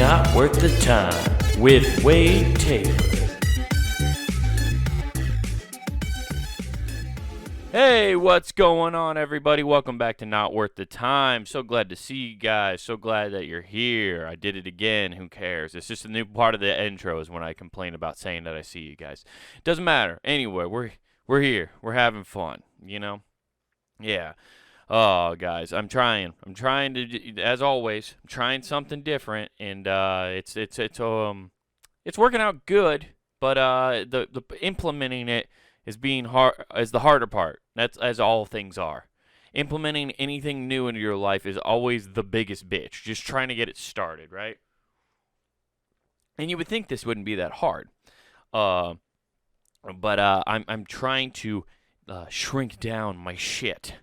Not Worth the Time with Wade Taylor. Hey, what's going on, everybody? Welcome back to Not Worth the Time. So glad to see you guys. So glad that you're here. I did it again. Who cares? It's just a new part of the intro is when I complain about saying that I see you guys. Doesn't matter. Anyway, we're here. We're having fun, you know? Yeah. Oh, guys, I'm trying to, as always, I'm trying something different, and it's working out good, but the implementing it is the harder part. That's as all things are. Implementing anything new into your life is always the biggest bitch. Just trying to get it started, right? And you would think this wouldn't be that hard, but I'm trying to shrink down my shit.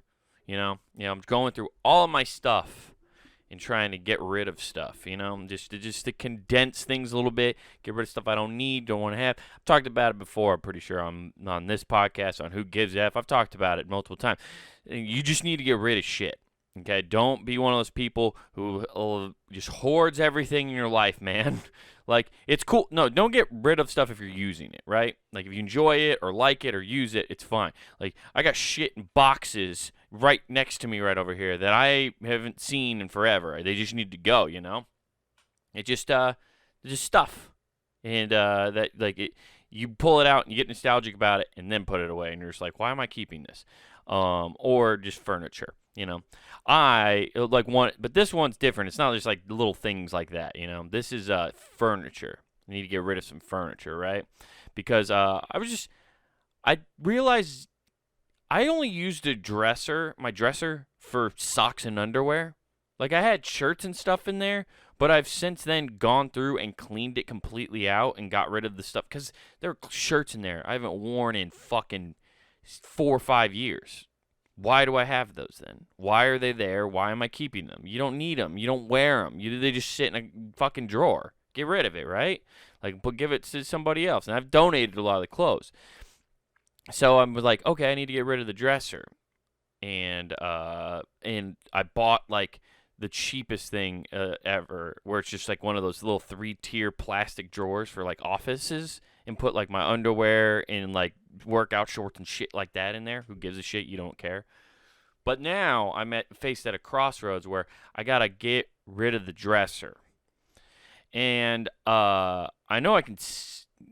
You know, I'm going through all of my stuff and trying to get rid of stuff, just to condense things a little bit, get rid of stuff I don't need, don't want to have. I've talked about it before, I'm pretty sure, on this podcast on Who Gives a F. I've talked about it multiple times. You just need to get rid of shit, okay? Don't be one of those people who just hoards everything in your life, man. Like, it's cool. No, don't get rid of stuff if you're using it, right? Like, if you enjoy it or like it or use it, it's fine. Like, I got shit in boxes right next to me right over here that I haven't seen in forever. They just need to go, It's just stuff. And you pull it out and you get nostalgic about it and then put it away. And you're just like, why am I keeping this? Or just furniture, but this one's different. It's not just like little things like that, This is furniture. I need to get rid of some furniture, right? Because I realized I only used my dresser for socks and underwear. Like, I had shirts and stuff in there, but I've since then gone through and cleaned it completely out and got rid of the stuff because there are shirts in there I haven't worn in fucking 4 or 5 years. Why do I have those then? Why are they there? Why am I keeping them? You don't need them. You don't wear them. They just sit in a fucking drawer. Get rid of it, right? Like, give it to somebody else. And I've donated a lot of the clothes. So I was like, okay, I need to get rid of the dresser. And I bought, like, the cheapest thing ever, where it's just, like, one of those little 3-tier plastic drawers for, like, offices, and put, like, my underwear and, like, workout shorts and shit like that in there. Who gives a shit? You don't care. But now I'm faced at a crossroads where I got to get rid of the dresser. And I know I can...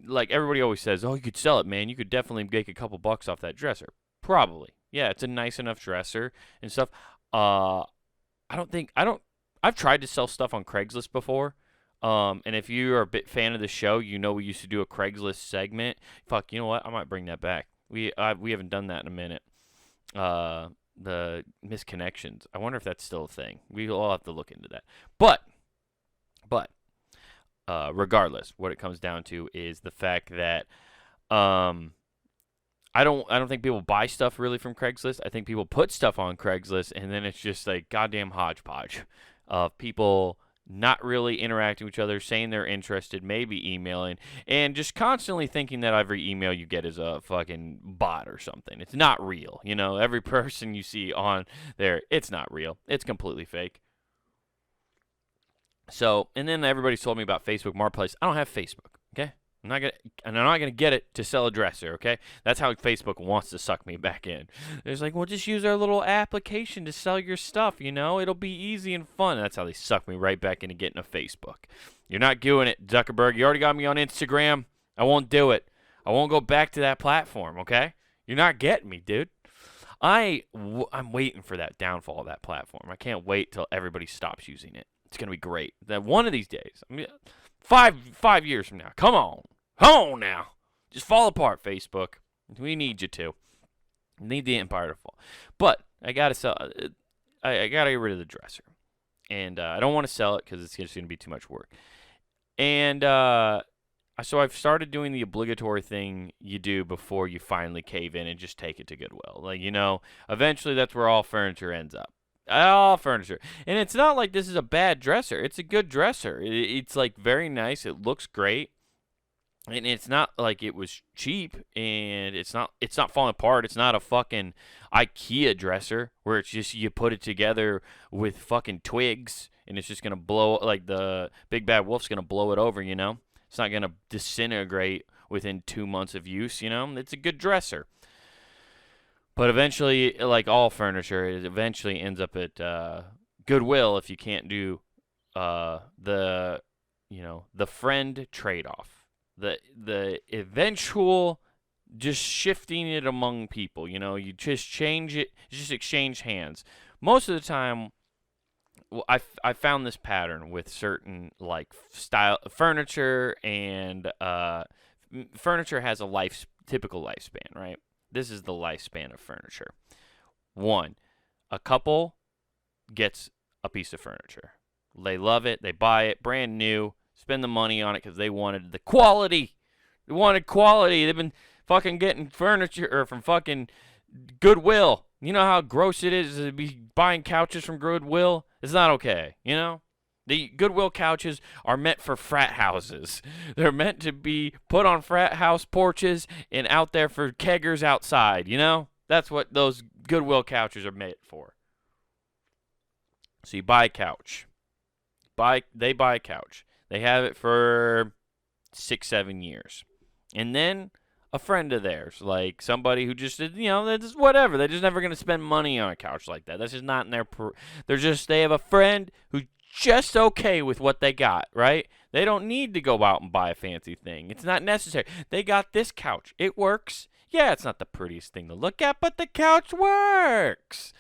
Like, everybody always says, oh, you could sell it, man. You could definitely make a couple bucks off that dresser. Probably. Yeah, it's a nice enough dresser and stuff. I've tried to sell stuff on Craigslist before. And if you are a bit fan of the show, we used to do a Craigslist segment. Fuck, you know what? I might bring that back. We haven't done that in a minute. The misconnections. I wonder if that's still a thing. We'll have to look into that. But regardless, what it comes down to is the fact that I don't think people buy stuff really from Craigslist. I think people put stuff on Craigslist, and then it's just like goddamn hodgepodge of people not really interacting with each other, saying they're interested, maybe emailing, and just constantly thinking that every email you get is a fucking bot or something. It's not real. Every person you see on there, it's not real. It's completely fake. So, and then everybody's told me about Facebook Marketplace. I don't have Facebook, okay? I'm not gonna get it to sell a dresser, okay? That's how Facebook wants to suck me back in. It's like, well, just use our little application to sell your stuff, It'll be easy and fun. That's how they suck me right back into getting a Facebook. You're not doing it, Zuckerberg. You already got me on Instagram. I won't do it. I won't go back to that platform, okay? You're not getting me, dude. I'm waiting for that downfall of that platform. I can't wait till everybody stops using it. It's going to be great. That one of these days, 5 years from now, come on now. Just fall apart, Facebook. We need you to. We need the empire to fall. But I got to sell. I got to get rid of the dresser. And I don't want to sell it because it's just going to be too much work. And so I've started doing the obligatory thing you do before you finally cave in and just take it to Goodwill. Like, eventually that's where all furniture ends up. All furniture. And it's not like this is a bad dresser. It's a good dresser. It's like very nice. It looks great. And it's not like it was cheap, and it's not falling apart. It's not a fucking IKEA dresser where it's just you put it together with fucking twigs and it's just gonna blow, like the big bad wolf's gonna blow it over. It's not gonna disintegrate within 2 months of use. It's a good dresser. But eventually, like all furniture, it eventually ends up at Goodwill if you can't do the friend trade-off, the eventual just shifting it among people. You just change it, just exchange hands. Most of the time, I found this pattern with certain like style furniture, and furniture has a typical lifespan, right? This is the lifespan of furniture. 1, a couple gets a piece of furniture. They love it. They buy it brand new, spend the money on it because they wanted the quality. They wanted quality. They've been fucking getting furniture from fucking Goodwill. You know how gross it is to be buying couches from Goodwill? It's not okay, The Goodwill couches are meant for frat houses. They're meant to be put on frat house porches and out there for keggers outside, That's what those Goodwill couches are made for. So you buy a couch. They buy a couch. They have it for 6-7 years. And then a friend of theirs, like somebody who just, they're just whatever. They're just never going to spend money on a couch like that. That's just not in their, they have a friend who's just okay with what they got, right? They don't need to go out and buy a fancy thing. It's not necessary. They got this couch. It works. Yeah, it's not the prettiest thing to look at, but the couch works.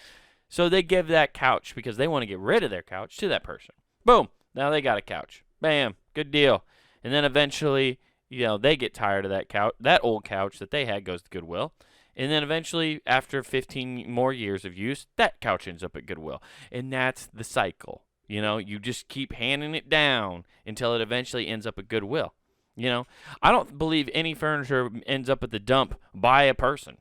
So they give that couch, because they want to get rid of their couch, to that person. Boom. Now they got a couch. Bam. Good deal. And then eventually, they get tired of that couch. That old couch that they had goes to Goodwill. And then eventually, after 15 more years of use, that couch ends up at Goodwill. And that's the cycle. You just keep handing it down until it eventually ends up at Goodwill. I don't believe any furniture ends up at the dump by a person.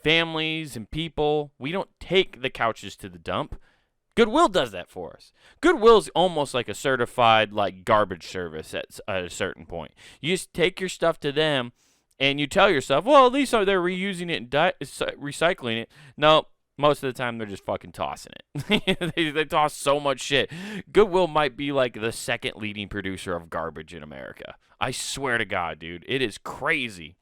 Families and people, we don't take the couches to the dump. Goodwill does that for us. Goodwill's almost like a certified like garbage service at a certain point. You just take your stuff to them, and you tell yourself, well, at least they're reusing it and recycling it. No, most of the time they're just fucking tossing it. they toss so much shit. Goodwill might be like the second leading producer of garbage in America. I swear to God, dude. It is crazy.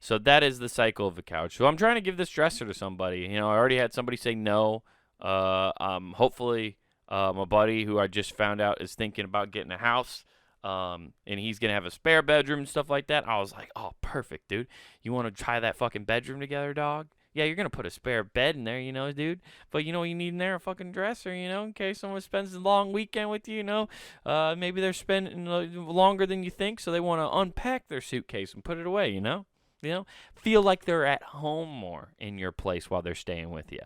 So that is the cycle of the couch. So I'm trying to give this dresser to somebody. I already had somebody say no. Hopefully, my buddy who I just found out is thinking about getting a house, and he's going to have a spare bedroom and stuff like that. I was like, oh, perfect, dude. You want to try that fucking bedroom together, dog? Yeah, you're going to put a spare bed in there, dude. But you know what you need in there? A fucking dresser, in case someone spends a long weekend with you, maybe they're spending longer than you think, so they want to unpack their suitcase and put it away, Feel like they're at home more in your place while they're staying with you.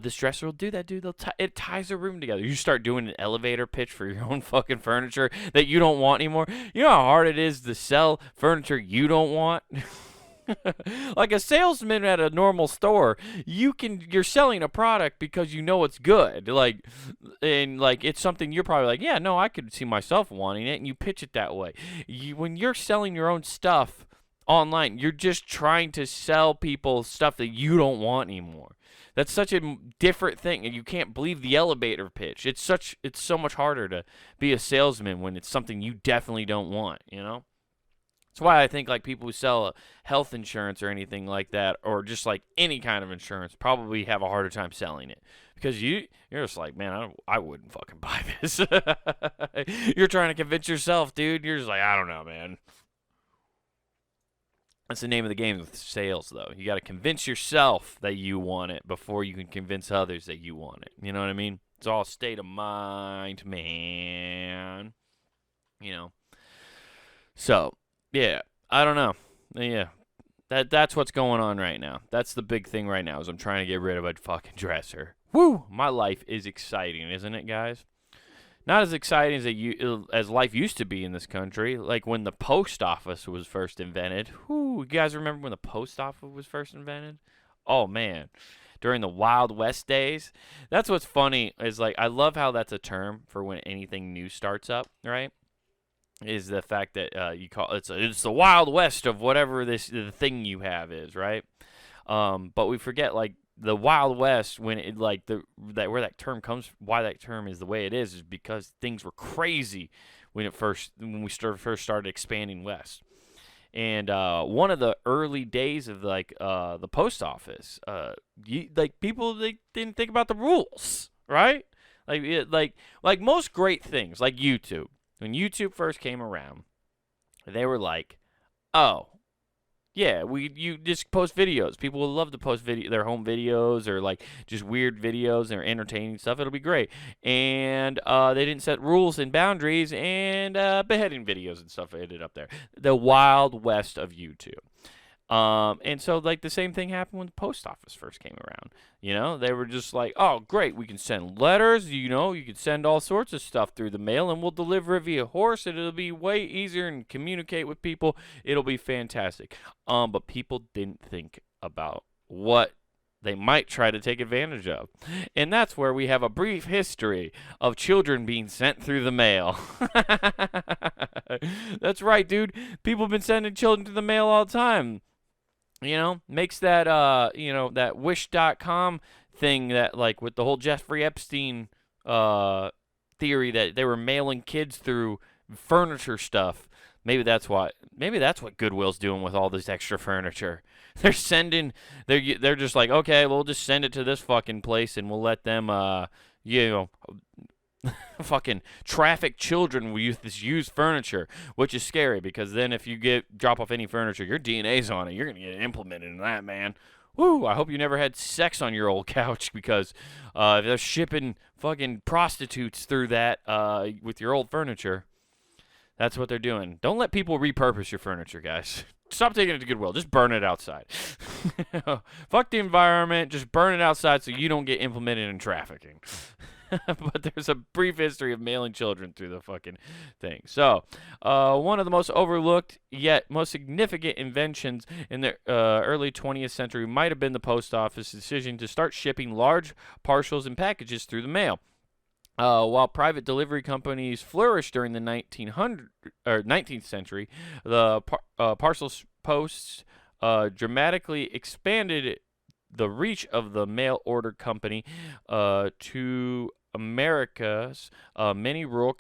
This dresser will do that, dude. It ties a room together. You start doing an elevator pitch for your own fucking furniture that you don't want anymore. You know how hard it is to sell furniture you don't want? Like a salesman at a normal store, you're selling a product because you know it's good. And it's something you're probably like, yeah, no, I could see myself wanting it, and you pitch it that way. When you're selling your own stuff online, you're just trying to sell people stuff that you don't want anymore. That's such a different thing, and you can't believe the elevator pitch. It's so much harder to be a salesman when it's something you definitely don't want, That's why I think like people who sell health insurance or anything like that, or just like any kind of insurance, probably have a harder time selling it, because you're just like, man, I wouldn't fucking buy this. You're trying to convince yourself, dude. You're just like, I don't know, man. That's the name of the game with sales, though. You got to convince yourself that you want it before you can convince others that you want it. You know what I mean? It's all state of mind, man. So, yeah, I don't know. Yeah, that's what's going on right now. That's the big thing right now, is I'm trying to get rid of a fucking dresser. Woo! My life is exciting, isn't it, guys? Not as exciting as life used to be in this country, like when the post office was first invented. Whoo, you guys remember when the post office was first invented? Oh, man. During the Wild West days. That's what's funny, is like, I love how that's a term for when anything new starts up, right? Is the fact that you call it's the Wild West of whatever the thing you have is, right? But we forget, like, the Wild West, when it like where that term comes, why that term is the way it is because things were crazy when we first started expanding west. And one of the early days of like the post office, people they didn't think about the rules, right? Like most great things, like YouTube. When YouTube first came around, they were like, "Oh, yeah, you just post videos. People will love to post their home videos or like just weird videos or entertaining stuff. It'll be great." And they didn't set rules and boundaries, and beheading videos and stuff ended up there. The wild west of YouTube. And so like the same thing happened when the post office first came around. They were just like, "Oh, great, we can send letters. You can send all sorts of stuff through the mail, and we'll deliver it via horse. It'll be way easier and communicate with people. It'll be fantastic." But people didn't think about what they might try to take advantage of. And that's where we have a brief history of children being sent through the mail. That's right, dude. People have been sending children through the mail all the time. Makes that, that wish.com thing that, like, with the whole Jeffrey Epstein theory that they were mailing kids through furniture stuff. Maybe that's what Goodwill's doing with all this extra furniture. They're just like, okay, we'll just send it to this fucking place and we'll let them, fucking traffic children with this used furniture, which is scary because then if you drop off any furniture, your DNA's on it. You're gonna get implemented in that, man. Woo! I hope you never had sex on your old couch because if they're shipping fucking prostitutes through that with your old furniture, that's what they're doing. Don't let people repurpose your furniture, guys. Stop taking it to Goodwill. Just burn it outside. Fuck the environment. Just burn it outside so you don't get implemented in trafficking. But there's a brief history of mailing children through the fucking thing. So, one of the most overlooked yet most significant inventions in the early 20th century might have been the post office's decision to start shipping large parcels and packages through the mail. While private delivery companies flourished during the 19th century, the parcel posts dramatically expanded the reach of the mail order company to America's many rural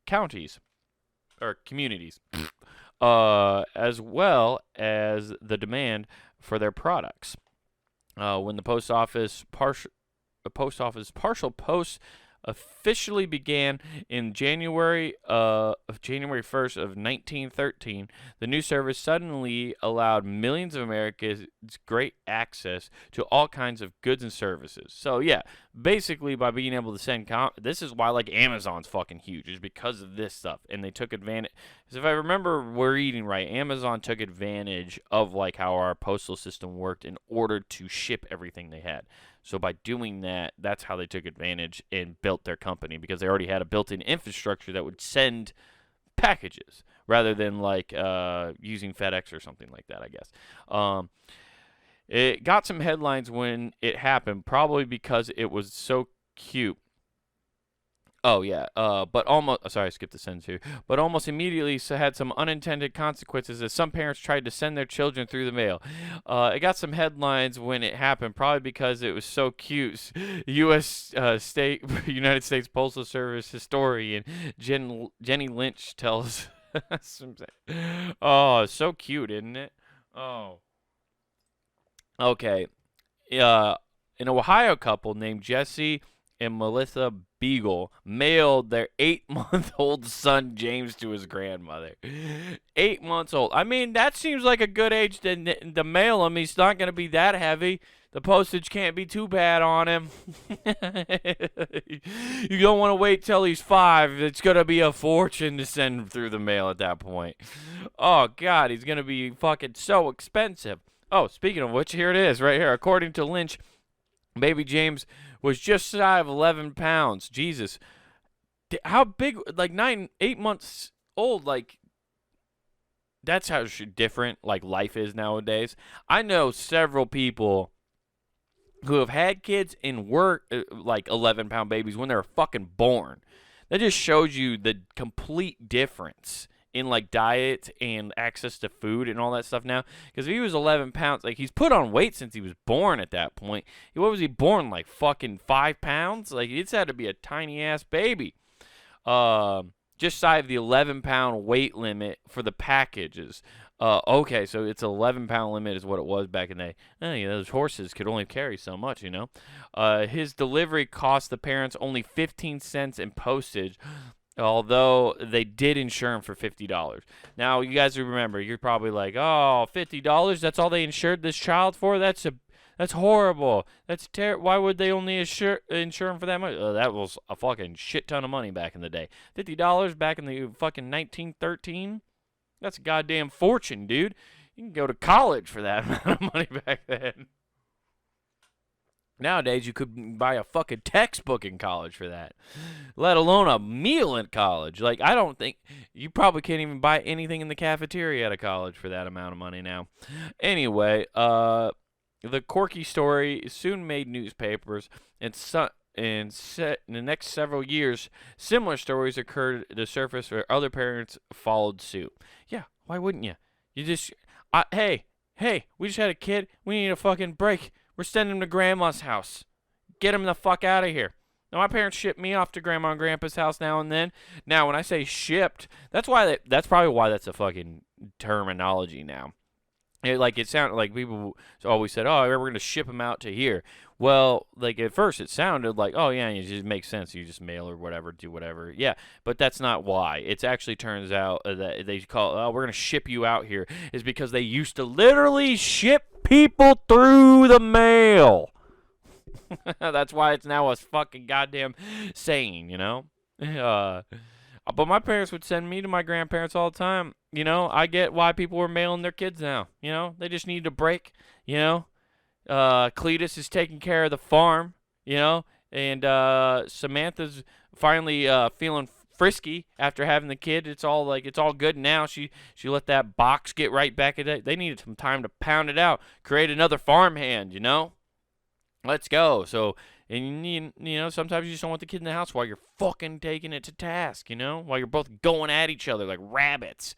counties or communities, as well as the demand for their products. When the post office partial post officially began in January 1st of 1913, the new service suddenly allowed millions of Americans great access to all kinds of goods and services. So yeah, basically by being able to send this is why like Amazon's fucking huge, is because of this stuff. And they took advantage, because if I remember reading right, Amazon took advantage of like how our postal system worked in order to ship everything they had. So by doing that, that's how they took advantage and built their company, because they already had a built-in infrastructure that would send packages rather than like using FedEx or something like that, I guess. It got some headlines when it happened, probably because it was so cute. Oh, yeah, but almost, sorry, I skipped the sentence here, but almost immediately had some unintended consequences as some parents tried to send their children through the mail. It got some headlines when it happened, probably because it was so cute. United States Postal Service historian Jenny Lynch tells oh, so cute, isn't it? Oh. Okay. An Ohio couple named Jesse and Melissa Beagle mailed their 8-month-old son James to his grandmother. 8 months old. I mean, that seems like a good age to mail him. He's not going to be that heavy. The postage can't be too bad on him. You don't want to wait till he's 5. It's going to be a fortune to send through the mail at that point. Oh, God, he's going to be fucking so expensive. Oh, speaking of which, here it is right here. According to Lynch, baby James was just shy of 11 pounds. Jesus. How big, like 8 months old, like, that's how different, like, life is nowadays. I know several people who have had kids and were, like, 11-pound babies when they were fucking born. That just shows you the complete difference in like diet and access to food and all that stuff now. Because if he was 11 pounds, like he's put on weight since he was born at that point. What was he born, like fucking 5 pounds? Like it's had to be a tiny ass baby. Just shy of the 11-pound weight limit for the packages. Okay, so it's 11-pound limit is what it was back in the day. Yeah, those horses could only carry so much, you know. His delivery cost the parents only 15 cents in postage, although they did insure him for $50. Now, you guys remember, you're probably like, oh, $50? That's all they insured this child for? That's horrible. That's terrible. Why would they only insure him for that much? That was a fucking shit ton of money back in the day. $50 back in the fucking 1913? That's a goddamn fortune, dude. You can go to college for that amount of money back then. Nowadays, you could buy a fucking textbook in college for that, let alone a meal in college. Like, I don't think you probably can't even buy anything in the cafeteria at a college for that amount of money now. Anyway, the quirky story soon made newspapers, and in the next several years, similar stories occurred to surface where other parents followed suit. Yeah, why wouldn't you? You just, hey, we just had a kid. We need a fucking break. We're sending him to grandma's house. Get him the fuck out of here. Now, my parents ship me off to grandma and grandpa's house now and then. Now, when I say shipped, that's probably why that's a fucking terminology now. It sounded like people always said, oh, we're going to ship them out to here. Well, like at first it sounded like, oh, yeah, it just makes sense. You just mail or whatever, do whatever. Yeah, but that's not why. It actually turns out that they call, oh, we're going to ship you out here, is because they used to literally ship people through the mail. That's why it's now a fucking goddamn saying, you know? But my parents would send me to my grandparents all the time. You know, I get why people were mailing their kids now. You know, they just need a break. You know, Cletus is taking care of the farm. You know, and Samantha's finally feeling frisky after having the kid. It's all good now. She let that box get right back at it. They needed some time to pound it out, create another farmhand. You know, let's go. So. And, you know, sometimes you just don't want the kid in the house while you're fucking taking it to task, you know? While you're both going at each other like rabbits.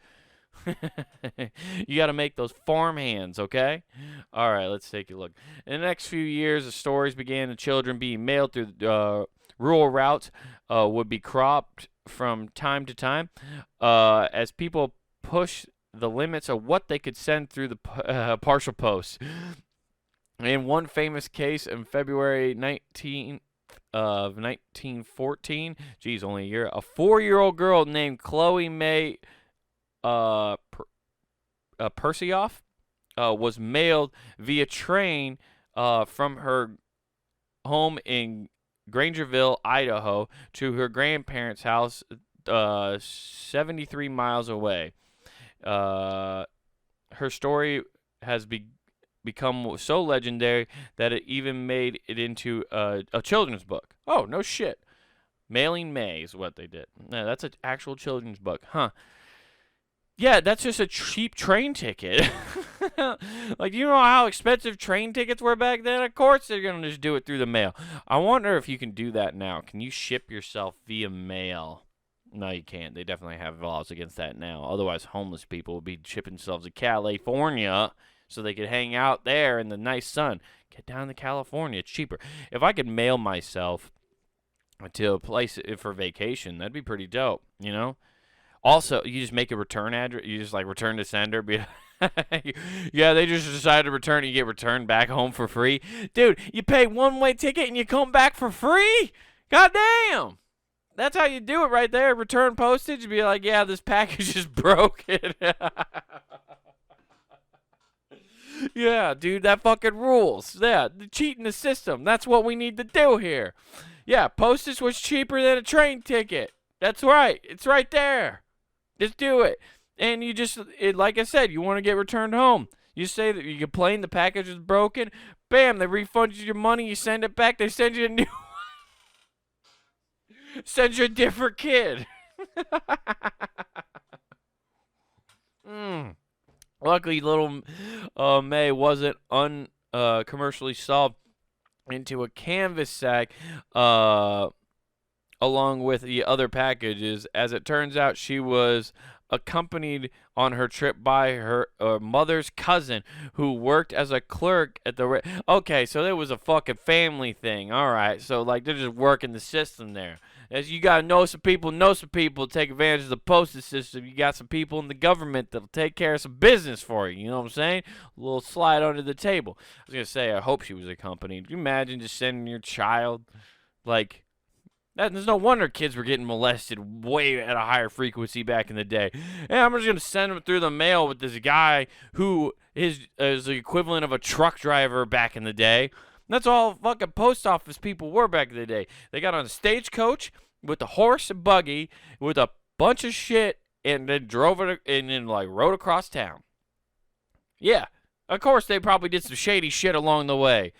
You got to make those farm hands, okay? All right, let's take a look. In the next few years, the stories began of children being mailed through rural routes would be cropped from time to time as people push the limits of what they could send through the partial post. In one famous case in February 19th of 1914, geez, only a year, a 4-year-old girl named Chloe May Persioff was mailed via train from her home in Grangerville, Idaho, to her grandparents' house 73 miles away. Her story has become so legendary that it even made it into a children's book. Oh, no shit. Mailing May is what they did. No, that's an actual children's book. Huh. Yeah, that's just a cheap train ticket. Like, you know how expensive train tickets were back then? Of course they're going to just do it through the mail. I wonder if you can do that now. Can you ship yourself via mail? No, you can't. They definitely have laws against that now. Otherwise, homeless people would be shipping themselves to California so they could hang out there in the nice sun. Get down to California. It's cheaper. If I could mail myself to a place for vacation, that'd be pretty dope, you know? Also, you just make a return address. You just, like, return to sender. Yeah, they just decided to return. You get returned back home for free. Dude, you pay one-way ticket and you come back for free? Goddamn. That's how you do it right there. Return postage. Be like, yeah, this package is broken. Yeah, dude, that fucking rules. Yeah, cheating the system. That's what we need to do here. Yeah, postage was cheaper than a train ticket. That's right. It's right there. Just do it. And you just, like I said, you want to get returned home. You say that you complain the package is broken. Bam, they refund you your money. You send it back. They send you a new one. Send you a different kid. Luckily, little May wasn't commercially sold into a canvas sack along with the other packages. As it turns out, she was accompanied on her trip by her mother's cousin, who worked as a clerk at the. Okay, so it was a fucking family thing. All right, so like they're just working the system there. As you gotta know some people take advantage of the postage system. You got some people in the government that'll take care of some business for you. You know what I'm saying? A little slide under the table. I was gonna say, I hope she was accompanied. Can you imagine just sending your child like? There's no wonder kids were getting molested way at a higher frequency back in the day. And I'm just going to send them through the mail with this guy who is the equivalent of a truck driver back in the day. That's all fucking post office people were back in the day. They got on a stagecoach with a horse and buggy with a bunch of shit and then drove it and then like rode across town. Yeah, of course they probably did some shady shit along the way.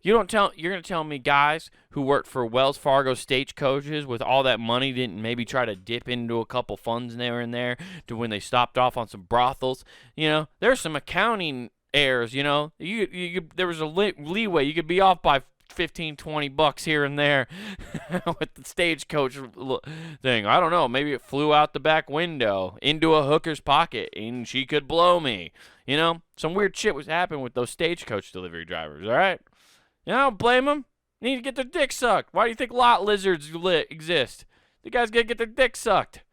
You're gonna tell me guys who worked for Wells Fargo stagecoaches with all that money didn't maybe try to dip into a couple funds there and there to when they stopped off on some brothels? You know, there's some accounting errors. You know, there was a leeway. You could be off by $15-20 here and there with the stagecoach thing. I don't know. Maybe it flew out the back window into a hooker's pocket and she could blow me. You know, some weird shit was happening with those stagecoach delivery drivers. All right. You know, I don't blame them. They need to get their dick sucked. Why do you think lot lizards exist? The guys gotta get their dick sucked.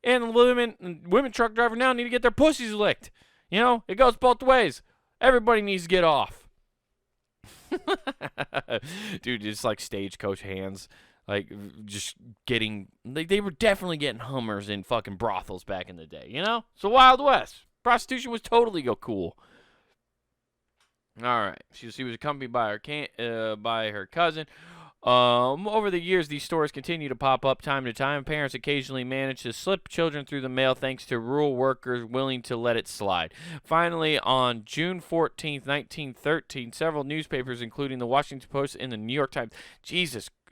And the women truck drivers now need to get their pussies licked. You know, it goes both ways. Everybody needs to get off. Dude, just like stagecoach hands. Like, just getting... They were definitely getting Hummers in fucking brothels back in the day, you know? It's the Wild West. Prostitution was totally cool. All right. She was accompanied by her cousin. Over the years, these stories continue to pop up time to time. Parents occasionally manage to slip children through the mail thanks to rural workers willing to let it slide. Finally, on June 14th, 1913, several newspapers, including the Washington Post and the New York Times,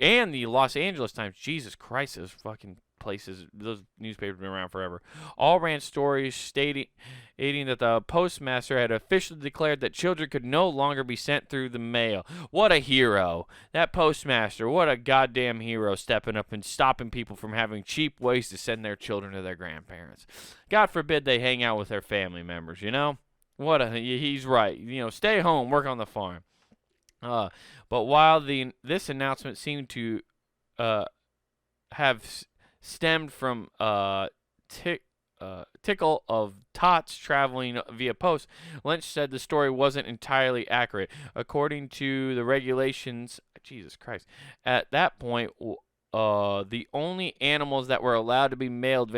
and the Los Angeles Times, Jesus Christ, those fucking places, those newspapers have been around forever, all ran stories stating that the postmaster had officially declared that children could no longer be sent through the mail. What a hero. That postmaster, what a goddamn hero, stepping up and stopping people from having cheap ways to send their children to their grandparents. God forbid they hang out with their family members, you know? He's right. You know, stay home, work on the farm. But while this announcement seemed to have stemmed from tickle of tots traveling via post, Lynch said the story wasn't entirely accurate. According to the regulations, Jesus Christ, at that point, the only animals that were allowed to be mailed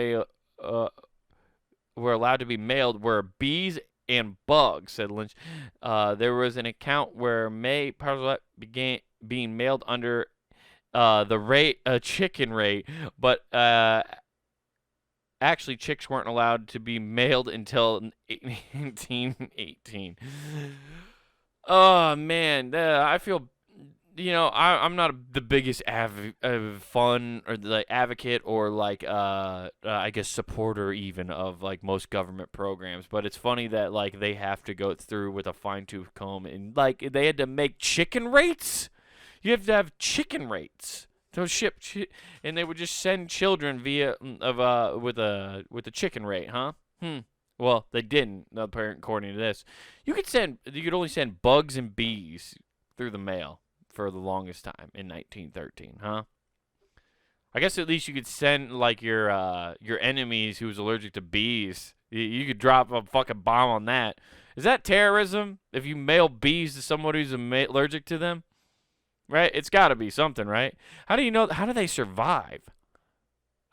were bees and bugs, said Lynch. There was an account where May Parcellette began being mailed under the chicken rate, but actually chicks weren't allowed to be mailed until 1818. Oh man, I feel, you know, I'm not the biggest fun or like advocate or like I guess supporter even of like most government programs, but it's funny that like they have to go through with a fine-tooth comb and like they had to make chicken rates. You have to have chicken rates to ship, and they would just send children with a chicken rate, huh? Well, they didn't, according to this. You could only send bugs and bees through the mail for the longest time in 1913, huh? I guess at least you could send like your enemies who's allergic to bees. You could drop a fucking bomb on that. Is that terrorism if you mail bees to somebody who's allergic to them? Right? It's got to be something, right? How do you know? How do they survive?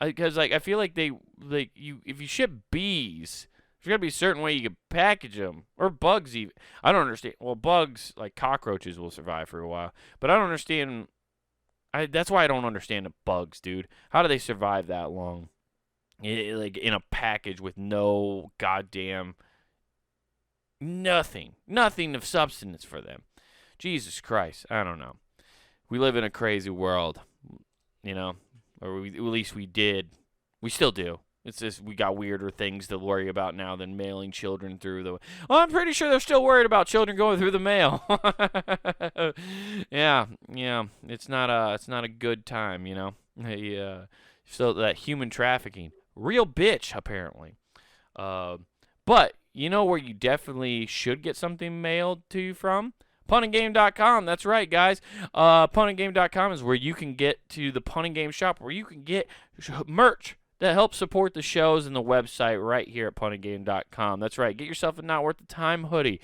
Because like I feel like if you ship bees, there's got to be a certain way you can package them, or bugs even. I don't understand. Well, bugs like cockroaches will survive for a while, but I don't understand. That's why I don't understand the bugs, dude. How do they survive that long? Like in a package with no goddamn nothing of substance for them. Jesus Christ, I don't know. We live in a crazy world, you know, or at least we did. We still do. It's just we got weirder things to worry about now than mailing children through the... Well, I'm pretty sure they're still worried about children going through the mail. Yeah, it's not a good time, you know. So that human trafficking. real bitch, apparently. Uh, but you know where you definitely should get something mailed to you from? puntinggame.com. That's right, guys. puntinggame.com is where you can get to the punting game shop, where you can get merch that helps support the shows and the website right here at puntinggame.com. That's right. Get yourself a Not Worth the Time hoodie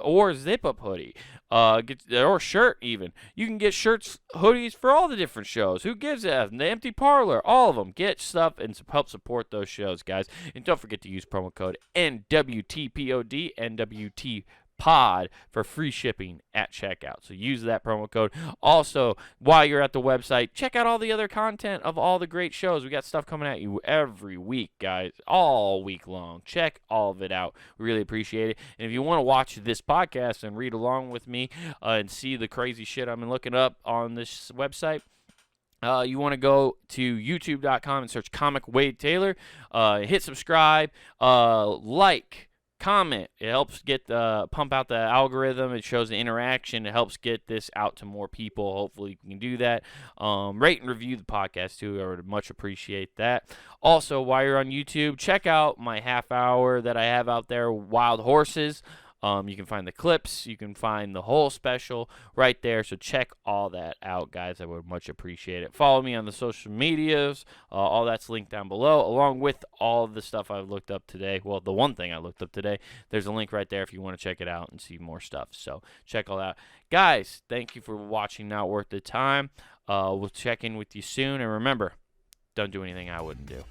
or zip up hoodie, or shirt even. You can get shirts, hoodies for all the different shows. Who gives a The Empty Parlor, all of them. Get stuff and help support those shows, guys. And don't forget to use promo code NWTPOD, NWT pod for free shipping at checkout. So use that promo code. Also, while you're at the website, check out all the other content of all the great shows. We got stuff coming at you every week, guys, all week long. Check all of it out. We really appreciate it. And if you want to watch this podcast and read along with me and see the crazy shit I'm looking up on this website, you want to go to youtube.com and search Comic Wade Taylor. Hit subscribe, like, comment. It helps get pump out the algorithm. It shows the interaction. It helps get this out to more people. Hopefully you can do that. Rate and review the podcast too. I would much appreciate that. Also, while you're on YouTube, check out my half hour that I have out there, Wild Horses. You can find the clips. You can find the whole special right there. So check all that out, guys. I would much appreciate it. Follow me on the social medias. All that's linked down below, along with all of the stuff I've looked up today. Well, the one thing I looked up today, there's a link right there if you want to check it out and see more stuff. So check all that. Guys, thank you for watching Not Worth the Time. We'll check in with you soon. And remember, don't do anything I wouldn't do.